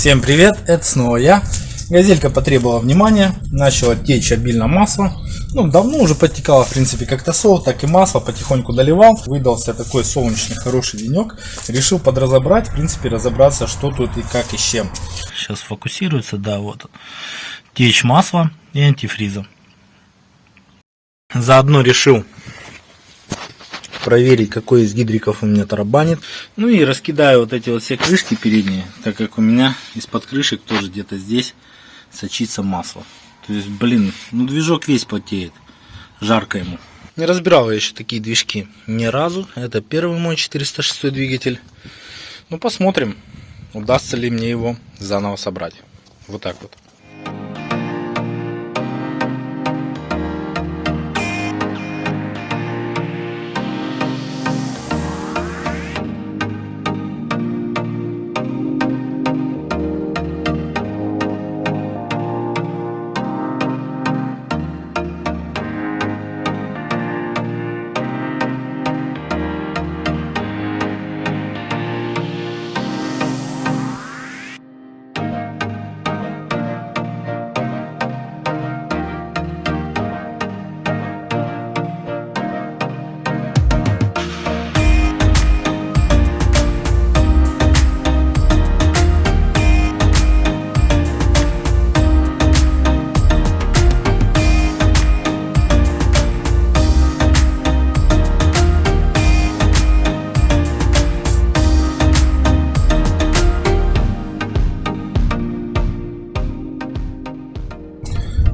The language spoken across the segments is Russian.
Всем привет, это снова я. Газелька потребовала внимания, начала течь обильно масло. Давно уже подтекало, в принципе, как тосол, так и масло, потихоньку доливал. Выдался такой солнечный хороший денек. Решил подразобрать, в принципе, разобраться, что тут и как и с чем. Сейчас фокусируется, да, вот. Течь масла и антифриза. Заодно решил проверить, какой из гидриков у меня тарабанит. И раскидаю вот эти вот все крышки передние, так как у меня из-под крышек тоже где-то здесь сочится масло. То есть, движок весь потеет. Жарко ему. Не разбирал я еще такие движки ни разу. Это первый мой 406 двигатель. Посмотрим, удастся ли мне его заново собрать. Вот так вот.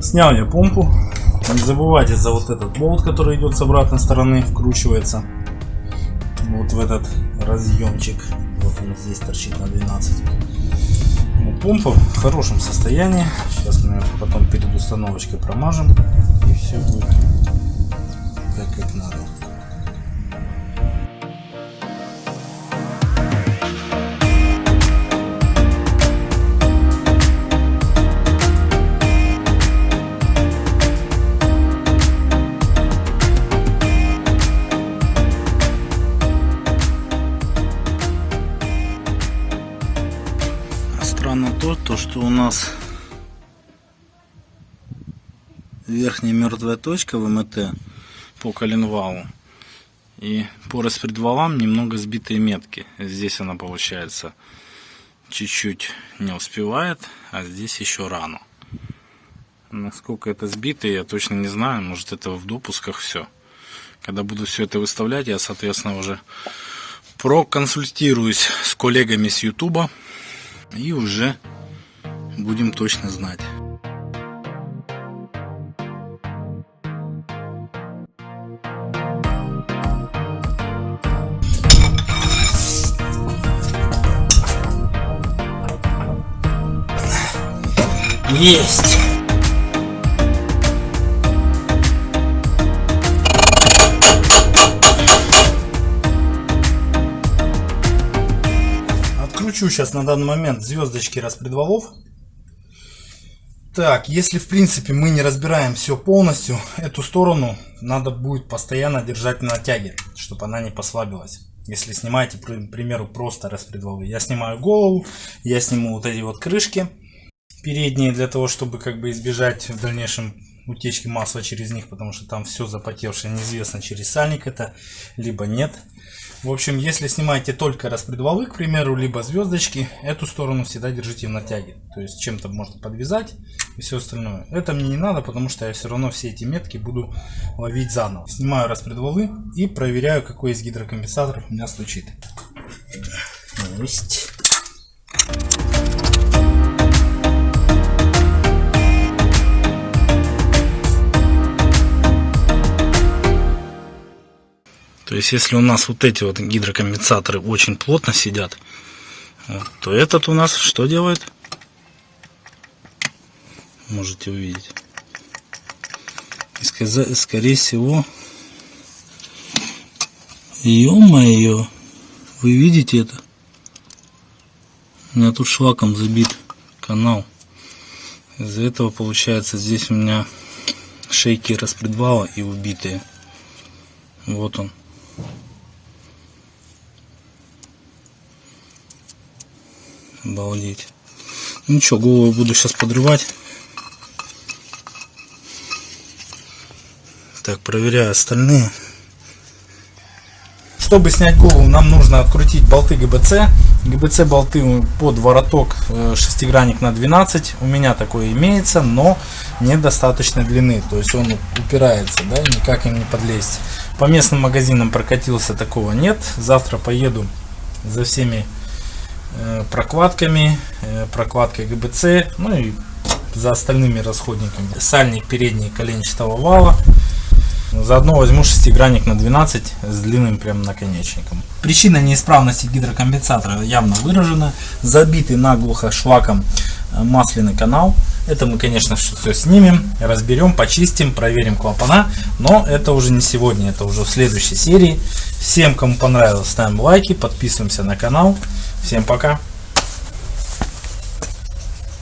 Снял я помпу. Не забывайте за вот этот болт, который идет с обратной стороны, вкручивается вот в этот разъемчик. Вот он здесь торчит на 12. Помпа в хорошем состоянии. Сейчас мы потом перед установочкой промажем, и все будет как надо. Странно то, что у нас верхняя мертвая точка в МТ по коленвалу и по распредвалам немного сбитые метки. Здесь она, получается, чуть-чуть не успевает, а здесь еще рано. Насколько это сбито, я точно не знаю. Может, это в допусках все. Когда буду все это выставлять, я, соответственно, уже проконсультируюсь с коллегами с Ютуба. И уже будем точно знать. Есть! Откручу сейчас на данный момент звездочки распредвалов. Так, если в принципе мы не разбираем все полностью, эту сторону надо будет постоянно держать на тяге, чтобы она не послабилась. Если снимаете, к примеру, просто распредвалы. Я снимаю голову, я сниму вот эти вот крышки передние, для того, чтобы избежать в дальнейшем утечки масла через них, потому что там все запотевшее, неизвестно, через сальник это, либо нет. В общем, если снимаете только распредвалы, к примеру, либо звездочки, эту сторону всегда держите в натяге. То есть чем-то можно подвязать и все остальное. Это мне не надо, потому что я все равно все эти метки буду ловить заново. Снимаю распредвалы и проверяю, какой из гидрокомпенсаторов у меня стучит. Есть. То есть, если у нас вот эти вот гидрокомпенсаторы очень плотно сидят, то этот у нас что делает? Можете увидеть. И скорее всего, ё-моё, вы видите это? У меня тут шлаком забит канал. Из-за этого получается здесь у меня шейки распредвала и убитые. Вот он. Обалдеть. Ничего, голову буду сейчас подрывать. Так, проверяю остальные. Чтобы снять голову, нам нужно открутить болты ГБЦ. ГБЦ болты под вороток шестигранник на 12. У меня такое имеется, но недостаточной длины. То есть он упирается, да, никак им не подлезть. По местным магазинам прокатился, такого нет. Завтра поеду за всеми прокладкой ГБЦ, ну и за остальными расходниками. Сальник передний коленчатого вала. Заодно возьму шестигранник на 12 с длинным прям наконечником. Причина неисправности гидрокомпенсатора явно выражена. Забитый наглухо шлаком масляный канал. Это мы, конечно, все снимем, разберем, почистим, проверим клапана. Но это уже не сегодня, это уже в следующей серии. Всем, кому понравилось, ставим лайки, подписываемся на канал. Всем пока!